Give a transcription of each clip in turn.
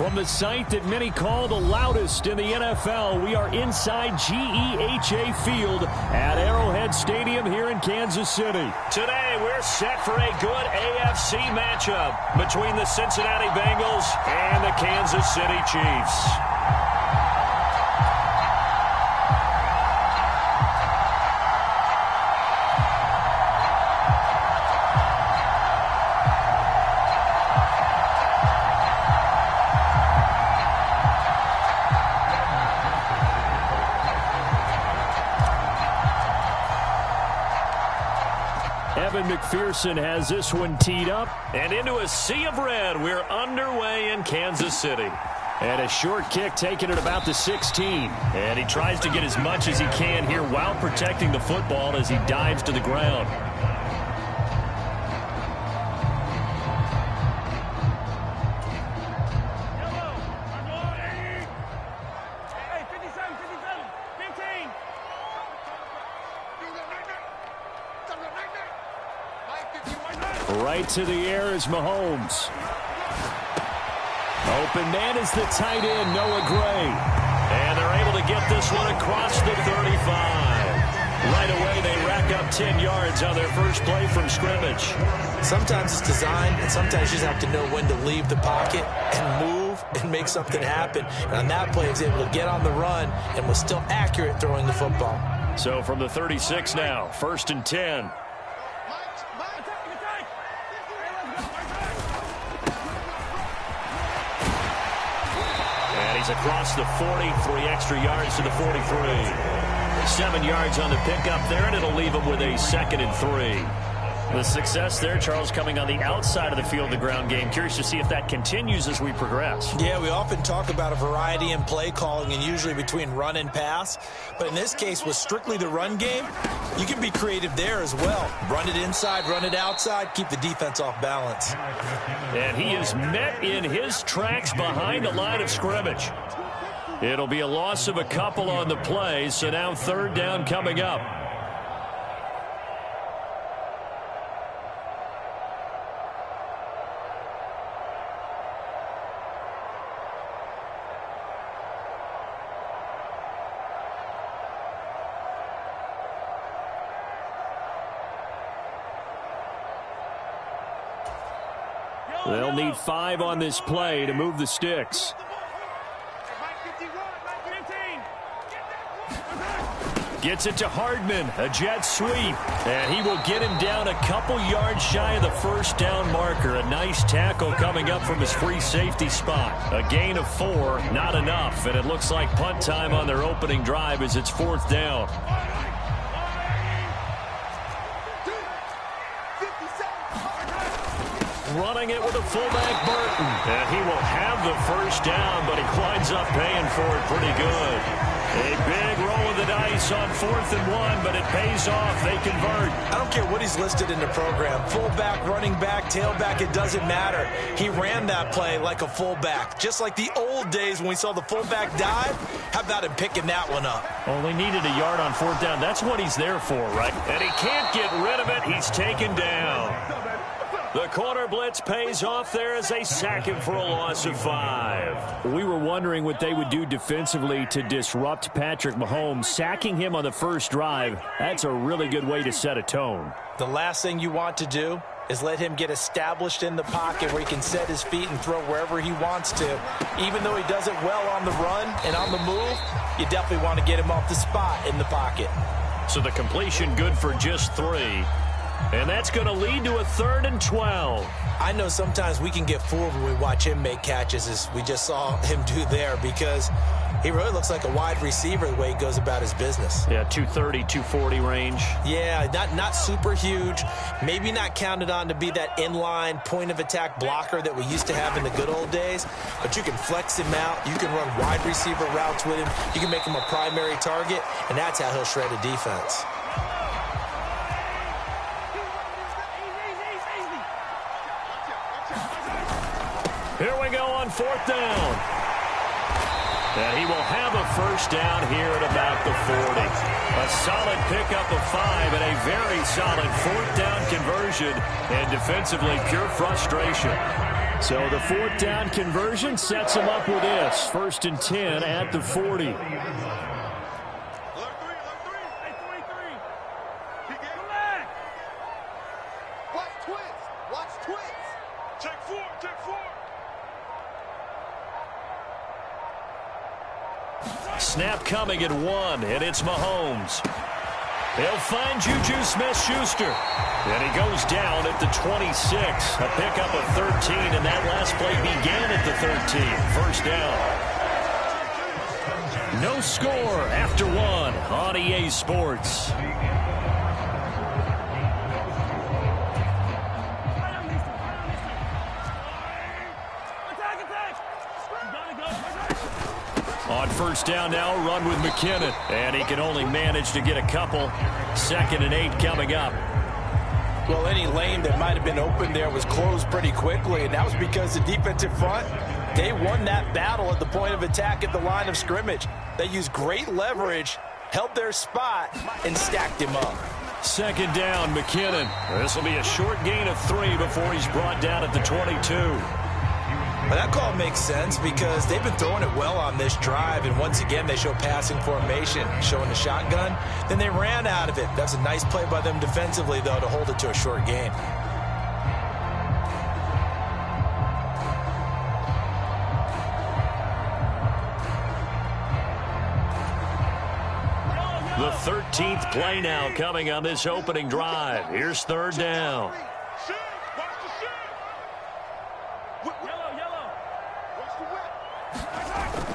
From the site that many call the loudest in the NFL, we are inside GEHA Field at Arrowhead Stadium here in Kansas City. Today, we're set for a good AFC matchup between the Cincinnati Bengals and the Kansas City Chiefs. McPherson has this one teed up. And into a sea of red, we're underway in Kansas City. And a short kick taken at about the 16. And he tries to get as much as he can here while protecting the football as he dives to the ground. Right to the air is Mahomes. Open man is the tight end, Noah Gray. And they're able to get this one across the 35. Right away, they rack up 10 yards on their first play from scrimmage. Sometimes it's designed, and sometimes you just have to know when to leave the pocket and move and make something happen. And on that play, he was able to get on the run and was still accurate throwing the football. So from the 36 now, 1st and 10. He's across the 40, 3 extra yards to the 43. 7 yards on the pickup there, and it'll leave him with a 2nd and 3. The success there, Charles, coming on the outside of the field, the ground game. Curious to see if that continues as we progress. Yeah, we often talk about a variety in play calling and usually between run and pass. But in this case, with strictly the run game, you can be creative there as well. Run it inside, run it outside, keep the defense off balance. And he is met in his tracks behind the line of scrimmage. It'll be a loss of a couple on the play, so now 3rd down coming up. They'll need 5 on this play to move the sticks. Gets it to Hardman, a jet sweep. And he will get him down a couple yards shy of the 1st down marker. A nice tackle coming up from his free safety spot. A gain of 4, not enough. And it looks like punt time on their opening drive as it's 4th down. Running it with a fullback, Burton. And he will have the 1st down, but he winds up paying for it pretty good. A big roll of the dice on 4th and 1, but it pays off. They convert. I don't care what he's listed in the program. Fullback, running back, tailback, it doesn't matter. He ran that play like a fullback. Just like the old days when we saw the fullback dive. How about him picking that one up? Only needed a yard on 4th down. That's what he's there for, right? And he can't get rid of it. He's taken down. The corner blitz pays off there as they sack him for a loss of 5. We were wondering what they would do defensively to disrupt Patrick Mahomes. Sacking him on the first drive, that's a really good way to set a tone. The last thing you want to do is let him get established in the pocket where he can set his feet and throw wherever he wants to. Even though he does it well on the run and on the move, you definitely want to get him off the spot in the pocket. So the completion good for just 3. And that's going to lead to a 3rd and 12. I know sometimes we can get fooled when we watch him make catches, as we just saw him do there, because he really looks like a wide receiver the way he goes about his business. Yeah, 230, 240 range. Yeah, not super huge. Maybe not counted on to be that inline point-of-attack blocker that we used to have in the good old days. But you can flex him out. You can run wide receiver routes with him. You can make him a primary target, and that's how he'll shred a defense. Here we go on 4th down. And he will have a 1st down here at about the 40. A solid pickup of 5 and a very solid 4th down conversion. And defensively, pure frustration. So the fourth down conversion sets him up with this. 1st and 10 at the 40. Snap coming at 1, and it's Mahomes. They'll find Juju Smith-Schuster. And he goes down at the 26. A pickup of 13, and that last play began at the 13. 1st down. No score after 1 on EA Sports. On 1st down now, run with McKinnon. And he can only manage to get a couple. 2nd and 8 coming up. Well, any lane that might have been open there was closed pretty quickly, and that was because the defensive front, they won that battle at the point of attack at the line of scrimmage. They used great leverage, held their spot, and stacked him up. 2nd down, McKinnon. This will be a short gain of 3 before he's brought down at the 22. Well, that call makes sense because they've been throwing it well on this drive, and once again they show passing formation, showing the shotgun. Then they ran out of it. That's a nice play by them defensively, though, to hold it to a short gain. The 13th play now coming on this opening drive. Here's 3rd down.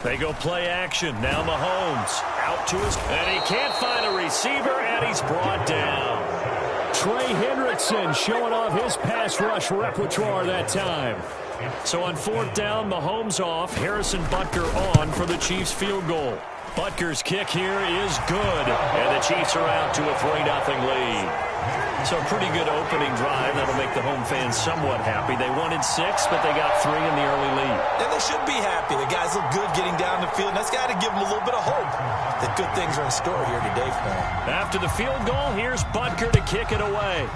They go play action. Now Mahomes out to his, and he can't find a receiver, and he's brought down. Trey Hendrickson showing off his pass rush repertoire that time. So on 4th down, Mahomes off, Harrison Butker on for the Chiefs field goal. Butker's kick here is good, and the Chiefs are out to a 3-0 lead. So a pretty good opening drive. That'll make the home fans somewhat happy. They wanted 6, but they got 3 in the early lead. And they should be happy. The guys look good getting down the field, and that's got to give them a little bit of hope that good things are in store here today for them. After the field goal, here's Butker to kick it away.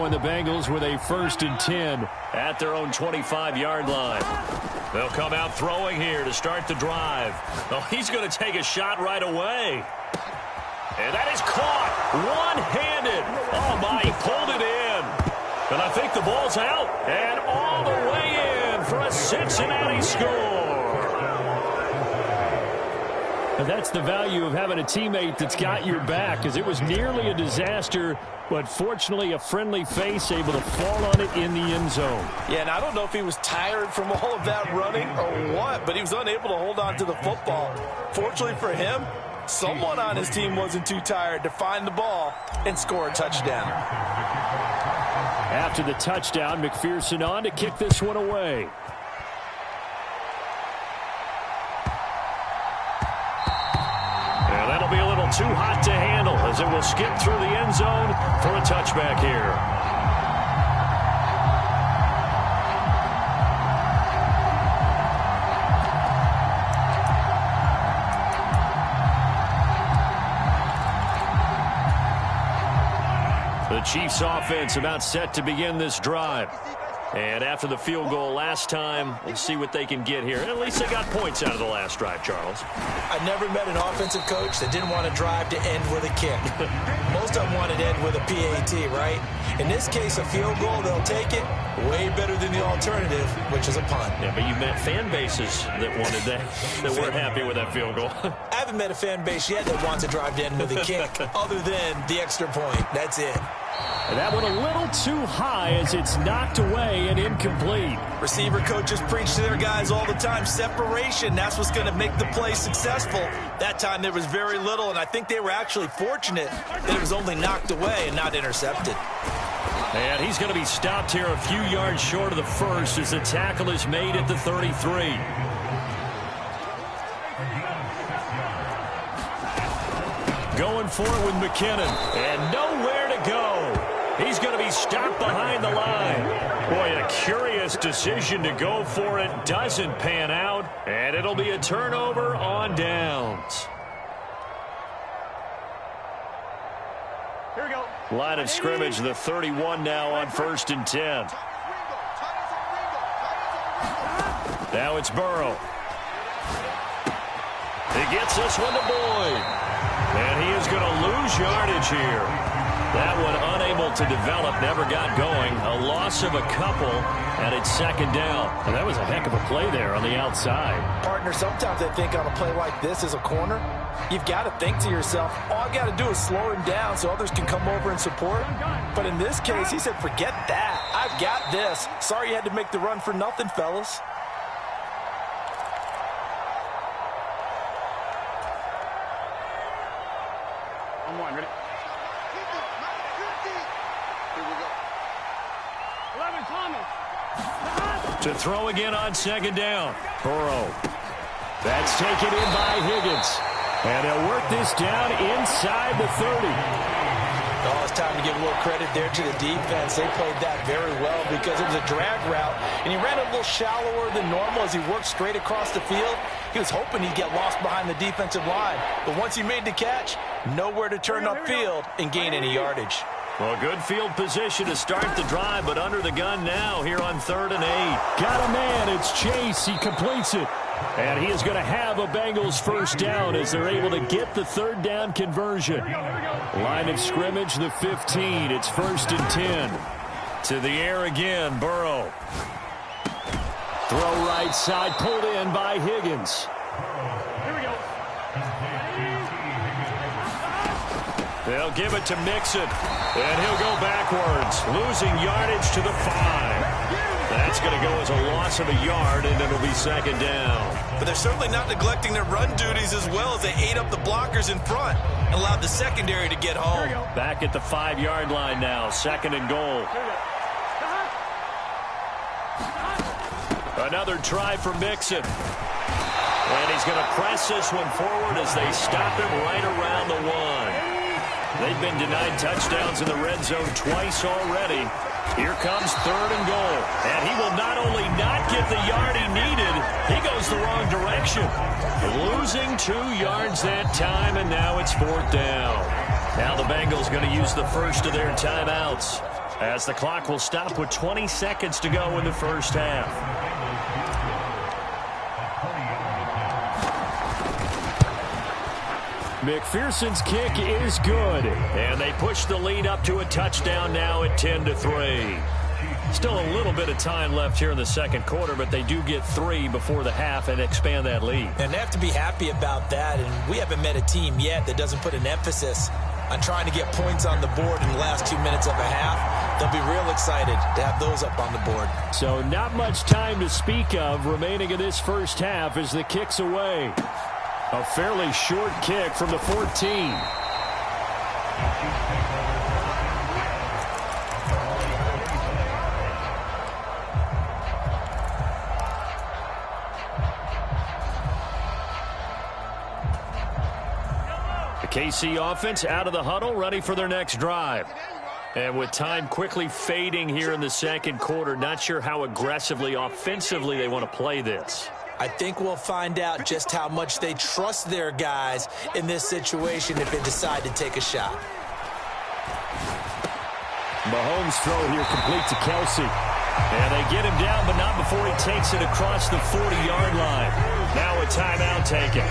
And the Bengals with a 1st and 10 at their own 25-yard line. They'll come out throwing here to start the drive. Oh, he's going to take a shot right away. And that is caught one-handed. Oh, my, he pulled it in. And I think the ball's out. And all the way in for a Cincinnati score. And that's the value of having a teammate that's got your back, because it was nearly a disaster, but fortunately a friendly face able to fall on it in the end zone. Yeah, and I don't know if he was tired from all of that running or what, but he was unable to hold on to the football. Fortunately for him, someone on his team wasn't too tired to find the ball and score a touchdown. After the touchdown, McPherson on to kick this one away. That'll be a little too hot to handle as it will skip through the end zone for a touchback here. The Chiefs offense about set to begin this drive. And after the field goal last time, we'll see what they can get here. At least they got points out of the last drive, Charles. I never met an offensive coach that didn't want to drive to end with a kick. Most of them wanted to end with a PAT, right? In this case, a field goal, they'll take it. Way better than the alternative, which is a punt. Yeah, but you met fan bases that wanted that weren't happy with that field goal. I haven't met a fan base yet that wants to drive to end with a kick other than the extra point. That's it. And that one a little too high as it's knocked away and incomplete. Receiver coaches preach to their guys all the time. Separation, that's what's going to make the play successful. That time there was very little, and I think they were actually fortunate that it was only knocked away and not intercepted. And he's going to be stopped here a few yards short of the first as the tackle is made at the 33. Going for it with McKinnon. And nowhere to go. He's going to be stopped behind the line. Boy, a curious decision to go for it. Doesn't pan out. And it'll be a turnover on downs. Here we go. Line of scrimmage, the 31 now on 1st and 10. Now it's Burrow. He gets this one to Boyd. And he is going to lose yardage here. That one unable to develop, never got going. A loss of a couple, and it's 2nd down. And that was a heck of a play there on the outside. Partner, sometimes I think on a play like this as a corner, you've got to think to yourself, all I've got to do is slow him down so others can come over and support. But in this case, he said, forget that. I've got this. Sorry you had to make the run for nothing, fellas. On one, ready? Here we go. 11, Thomas. To throw again on 2nd down. Burrow. That's taken in by Higgins. And they'll work this down inside the 30. Oh, it's time to give a little credit there to the defense. They played that very well because it was a drag route, and he ran a little shallower than normal as he worked straight across the field. He was hoping he'd get lost behind the defensive line, but once he made the catch, nowhere to turn upfield and gain any yardage. Well, good field position to start the drive, but under the gun now here on 3rd and 8. Got a man. It's Chase. He completes it. And he is going to have a Bengals 1st down as they're able to get the 3rd down conversion. Line of scrimmage, the 15. It's 1st and 10. To the air again, Burrow. Throw right side, pulled in by Higgins. Here we go. They'll give it to Mixon, and he'll go backwards, losing yardage to the 5. That's going to go as a loss of a yard, and it'll be 2nd down. But they're certainly not neglecting their run duties as well as they ate up the blockers in front and allowed the secondary to get home. Back at the 5-yard line now, 2nd and goal. Another try for Mixon. And he's going to press this one forward as they stop him right around the 1. They've been denied touchdowns in the red zone twice already. Here comes 3rd and goal. And he will not only not get the yard he needed, he goes the wrong direction. Losing 2 yards that time, and now it's 4th down. Now the Bengals going to use the first of their timeouts as the clock will stop with 20 seconds to go in the first half. McPherson's kick is good, and they push the lead up to a touchdown now at 10-3. Still a little bit of time left here in the 2nd quarter, but they do get 3 before the half and expand that lead. And they have to be happy about that, and we haven't met a team yet that doesn't put an emphasis on trying to get points on the board in the last 2 minutes of a half. They'll be real excited to have those up on the board. So not much time to speak of remaining in this first half as the kick's away. A fairly short kick from the 14. The KC offense out of the huddle, ready for their next drive. And with time quickly fading here in the 2nd quarter, not sure how aggressively, offensively they want to play this. I think we'll find out just how much they trust their guys in this situation if they decide to take a shot. Mahomes' throw here complete to Kelsey. And they get him down, but not before he takes it across the 40-yard line. Now a timeout taken.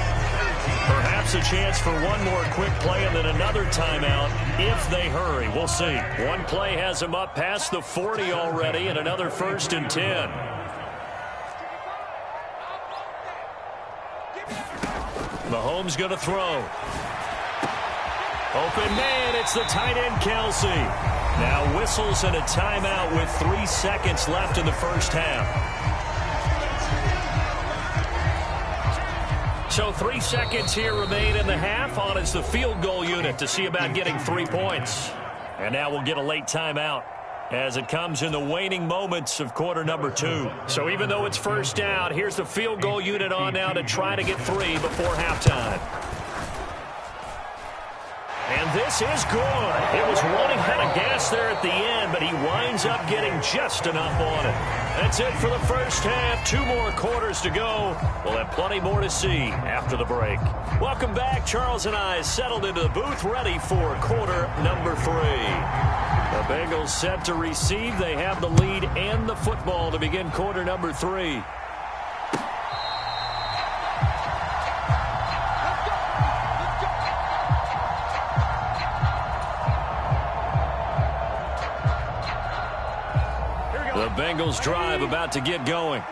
Perhaps a chance for one more quick play and then another timeout if they hurry. We'll see. One play has him up past the 40 already and another 1st and 10. Mahomes going to throw. Open man, it's the tight end Kelsey. Now whistles and a timeout with 3 seconds left in the first half. So 3 seconds here remain in the half. On is the field goal unit to see about getting 3 points. And now we'll get a late timeout as it comes in the waning moments of quarter number 2. So even though it's first down, here's the field goal unit on now to try to get 3 before halftime. And this is good. It was running out of gas there at the end, but he winds up getting just enough on it. That's it for the first half. 2 more quarters to go. We'll have plenty more to see after the break. Welcome back. Charles and I settled into the booth, ready for quarter number 3. The Bengals set to receive. They have the lead and the football to begin quarter number 3. The Bengals drive about to get going.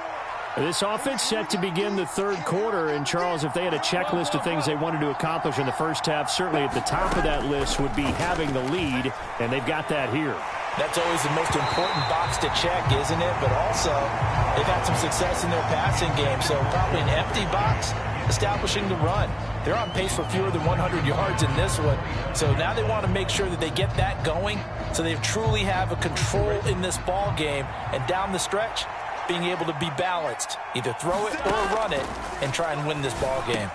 This offense set to begin the third quarter. And, Charles, if they had a checklist of things they wanted to accomplish in the first half, certainly at the top of that list would be having the lead, and they've got that here. That's always the most important box to check, isn't it? But also, they've had some success in their passing game, so probably an empty box establishing the run. They're on pace for fewer than 100 yards in this one, so now they want to make sure that they get that going so they truly have a control in this ball game, and down the stretch, being able to be balanced. Either throw it or run it and try and win this ball game.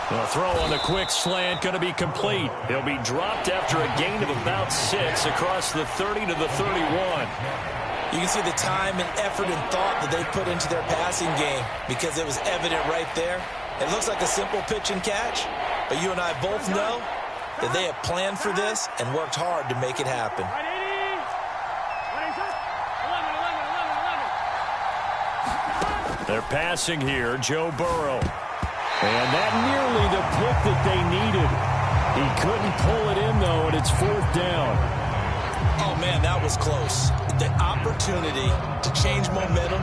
The throw on the quick slant going to be complete. He'll be dropped after a gain of about 6 across the 30 to the 31. You can see the time and effort and thought that they put into their passing game because it was evident right there. It looks like a simple pitch and catch, but you and I both know that they have planned for this and worked hard to make it happen. They're passing here, Joe Burrow. And that nearly the pick that they needed. He couldn't pull it in, though, and it's 4th down. Oh, man, that was close. The opportunity to change momentum,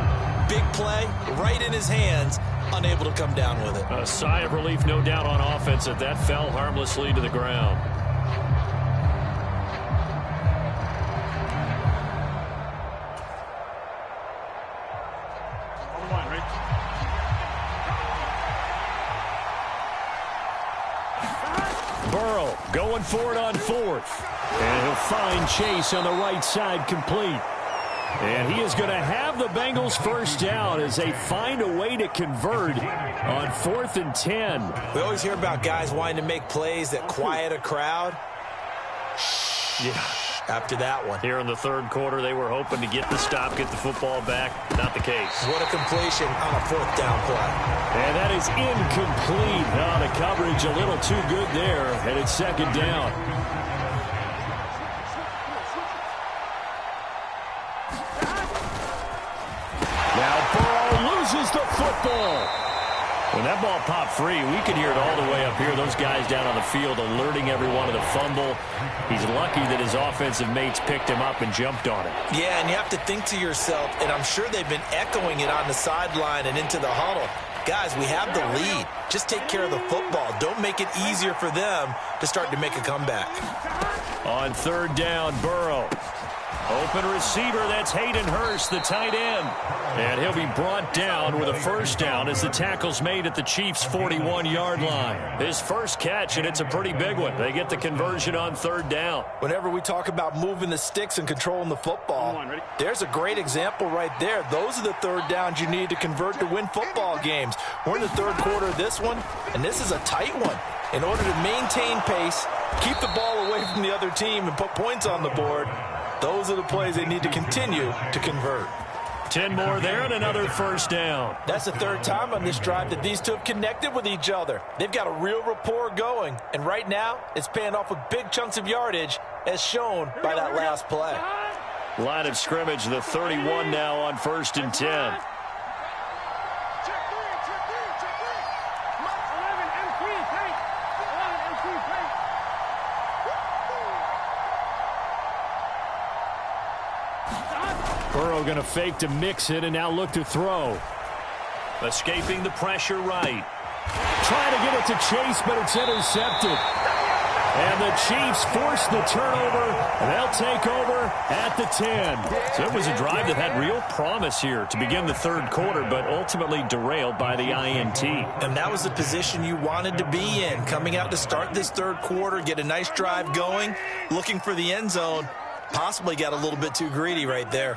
big play, right in his hands, unable to come down with it. A sigh of relief, no doubt, on offense that fell harmlessly to the ground. Burrow going for it on 4th. And he'll find Chase on the right side complete. And he is going to have the Bengals first down as they find a way to convert on 4th and 10. We always hear about guys wanting to make plays that quiet a crowd. Yeah. After that one. Here in the third quarter, they were hoping to get the stop, get the football back. Not the case. What a completion on a 4th down play. And that is incomplete. Oh, the coverage a little too good there, and it's 2nd down. Now Burrow loses the football. When that ball popped free, we could hear it all the way up here. Those guys down on the field alerting everyone of the fumble. He's lucky that his offensive mates picked him up and jumped on it. Yeah, and you have to think to yourself, and I'm sure they've been echoing it on the sideline and into the huddle. Guys, we have the lead. Just take care of the football. Don't make it easier for them to start to make a comeback. On 3rd down, Burrow. Open receiver, that's Hayden Hurst, the tight end. And he'll be brought down with a first down as the tackle's made at the Chiefs' 41-yard line. His first catch, and it's a pretty big one. They get the conversion on 3rd down. Whenever we talk about moving the sticks and controlling the football, there's a great example right there. Those are the 3rd downs you need to convert to win football games. We're in the 3rd quarter of this one, and this is a tight one. In order to maintain pace, keep the ball away from the other team, and put points on the board, those are the plays they need to continue to convert. 10 more there and another first down. That's the 3rd time on this drive that these two have connected with each other. They've got a real rapport going, and right now it's paying off with big chunks of yardage as shown by that last play. Line of scrimmage, the 31 now on 1st and 10. Burrow going to fake to mix it and now look to throw. Escaping the pressure right. Trying to get it to Chase, but it's intercepted. And the Chiefs force the turnover, and they'll take over at the 10. So it was a drive that had real promise here to begin the 3rd quarter, but ultimately derailed by the INT. And that was the position you wanted to be in, coming out to start this 3rd quarter, get a nice drive going, looking for the end zone. Possibly got a little bit too greedy right there.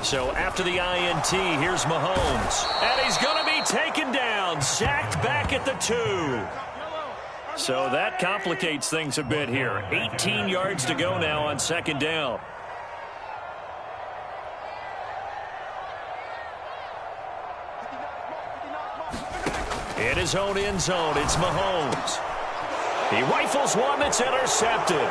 So after the INT, here's Mahomes. And he's going to be taken down. down. Sacked back at the 2. So that complicates things a bit here. 18 yards to go now on second down. In his own end zone, it's Mahomes. He rifles one that's intercepted.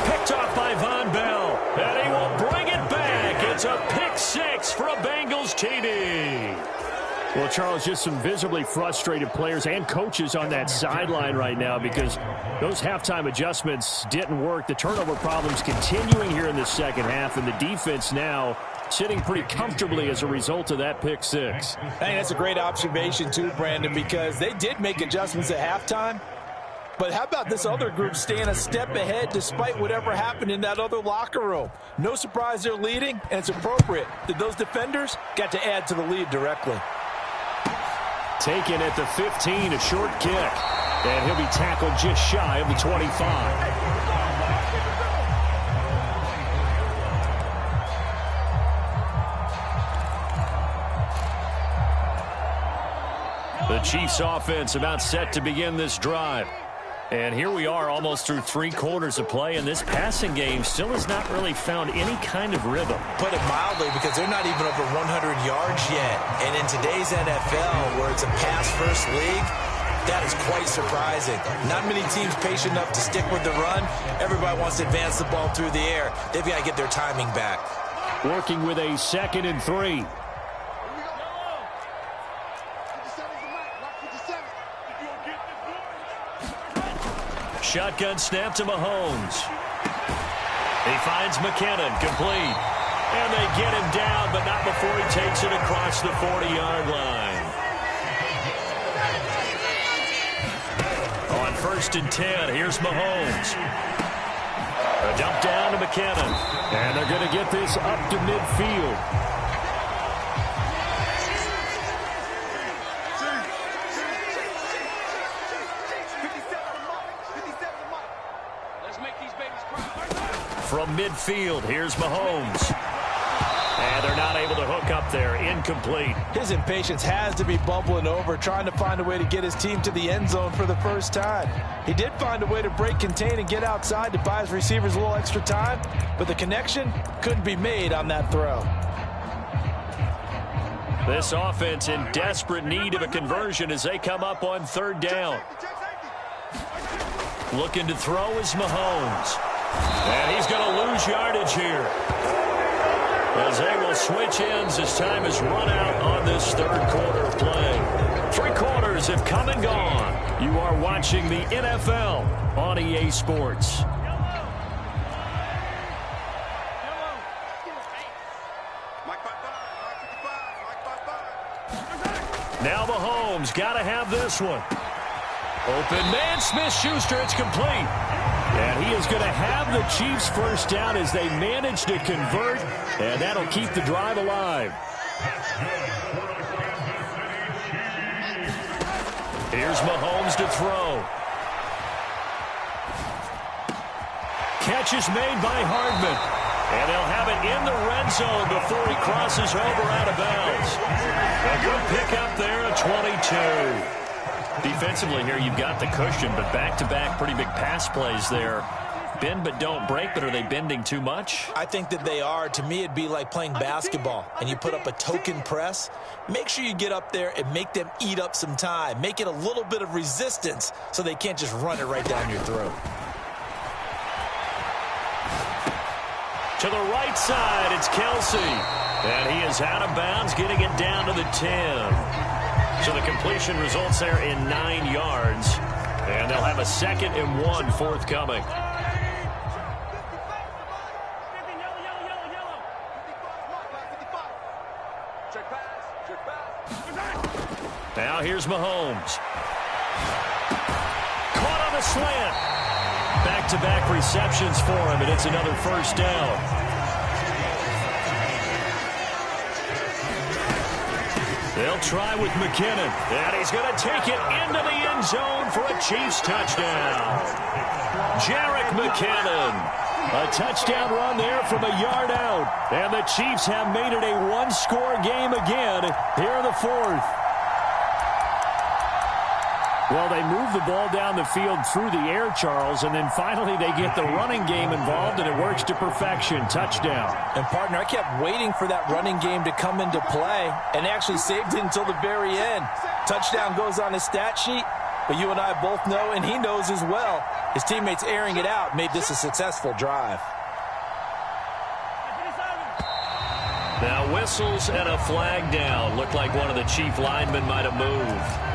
Picked off by Von Bell. And he will bring it back. It's a pick 6 for a Bengals TD. Well, Charles, just some visibly frustrated players and coaches on that sideline right now because those halftime adjustments didn't work. The turnover problems continuing here in the second half, and the defense now sitting pretty comfortably as a result of that pick 6. I think that's a great observation too, Brandon, because they did make adjustments at halftime. But how about this other group staying a step ahead despite whatever happened in that other locker room? No surprise they're leading, and it's appropriate that those defenders got to add to the lead directly. Taken at the 15, a short kick. And he'll be tackled just shy of the 25. The Chiefs offense about set to begin this drive. And here we are almost through 3 quarters of play, and this passing game still has not really found any kind of rhythm. Put it mildly, because they're not even over 100 yards yet. And in today's NFL, where it's a pass-first league, that is quite surprising. Not many teams patient enough to stick with the run. Everybody wants to advance the ball through the air. They've got to get their timing back. Working with a 2nd and 3. Shotgun snap to Mahomes. He finds McKinnon, complete. And they get him down, but not before he takes it across the 40-yard line. On 1st and 10, here's Mahomes. A dump down to McKinnon. And they're going to get this up to midfield. From midfield, here's Mahomes. And they're not able to hook up there. Incomplete. His impatience has to be bubbling over, trying to find a way to get his team to the end zone for the first time. He did find a way to break, contain, and get outside to buy his receivers a little extra time, but the connection couldn't be made on that throw. This offense in desperate need of a conversion as they come up on 3rd down. Looking to throw is Mahomes. And he's going to lose yardage here, as they will switch ends as time has run out on this 3rd quarter of play. 3 quarters have come and gone. You are watching the NFL on EA Sports. Now Mahomes got to have this one. Open man, Smith-Schuster, it's complete. And he is going to have the Chiefs first down as they manage to convert, and that'll keep the drive alive. Here's Mahomes to throw. Catch is made by Hardman. And they'll have it in the red zone before he crosses over out of bounds. A good pickup there at 22. Defensively here, you've got the cushion, but back-to-back pretty big pass plays there. Bend but don't break, but are they bending too much? I think that they are. To me, it'd be like playing basketball, and you put up a token press. Make sure you get up there and make them eat up some time. Make it a little bit of resistance so they can't just run it right down your throat. To the right side, it's Kelsey. And he is out of bounds, getting it down to the 10. So the completion results there in 9 yards. And they'll have a 2nd and 1 forthcoming. Now here's Mahomes. Caught on a slant. Back-to-back receptions for him, and it's another first down. They'll try with McKinnon, and he's going to take it into the end zone for a Chiefs touchdown. Jerick McKinnon. A touchdown run there from a yard out. And the Chiefs have made it a 1-score game again here in the 4th. Well, they move the ball down the field through the air, Charles, and then finally they get the running game involved, and it works to perfection. Touchdown. And, partner, I kept waiting for that running game to come into play and actually saved it until the very end. Touchdown goes on his stat sheet, but you and I both know, and he knows as well, his teammates airing it out made this a successful drive. Now whistles and a flag down. Looked like one of the chief linemen might have moved.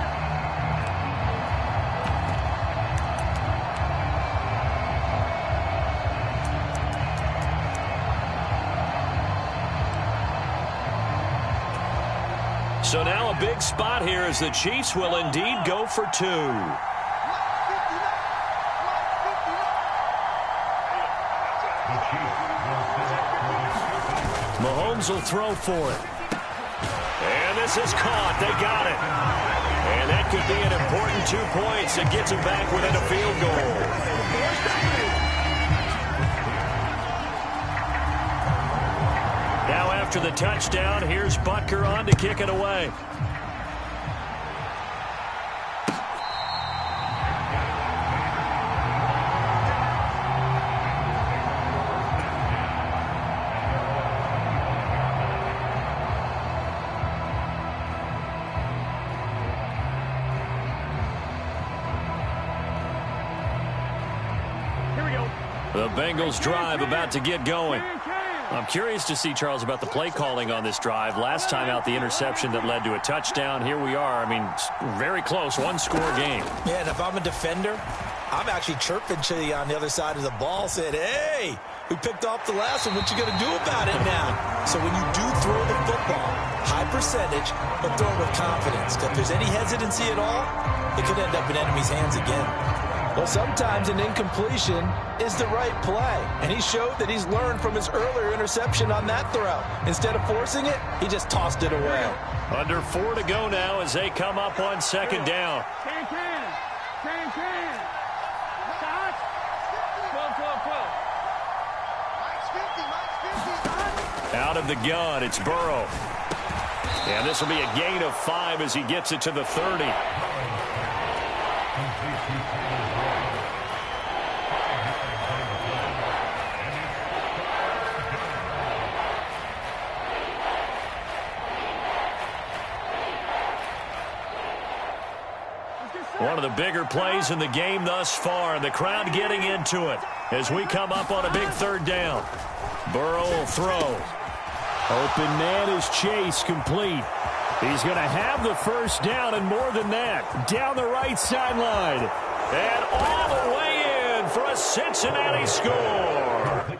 So now a big spot here as the Chiefs will indeed go for 2. Mahomes will throw for it. And this is caught. They got it. And that could be an important 2 points that gets them back within a field goal. Now after the touchdown, here's Butker on to kick it away. Here we go. The Bengals drive about to get going. I'm curious to see, Charles, about the play calling on this drive. Last time out, the interception that led to a touchdown. Here we are. I mean, very close, one-score game. Yeah, and if I'm a defender, I'm actually chirping to you on the other side of the ball, saying, hey, we picked off the last one. What you going to do about it now? So when you do throw the football, high percentage, but throw it with confidence. If there's any hesitancy at all, it could end up in enemy's hands again. Well, sometimes an incompletion is the right play, and he showed that he's learned from his earlier interception on that throw. Instead of forcing it, he just tossed it away. Under 4 to go now as they come up on second down. Out of the gun, it's Burrow. And this will be a gain of 5 as he gets it to the 30. One of the bigger plays in the game thus far. The crowd getting into it as we come up on a big third down. Burrow will throw. Open man is Chase, complete. He's going to have the first down and more than that. Down the right sideline. And all the way in for a Cincinnati score.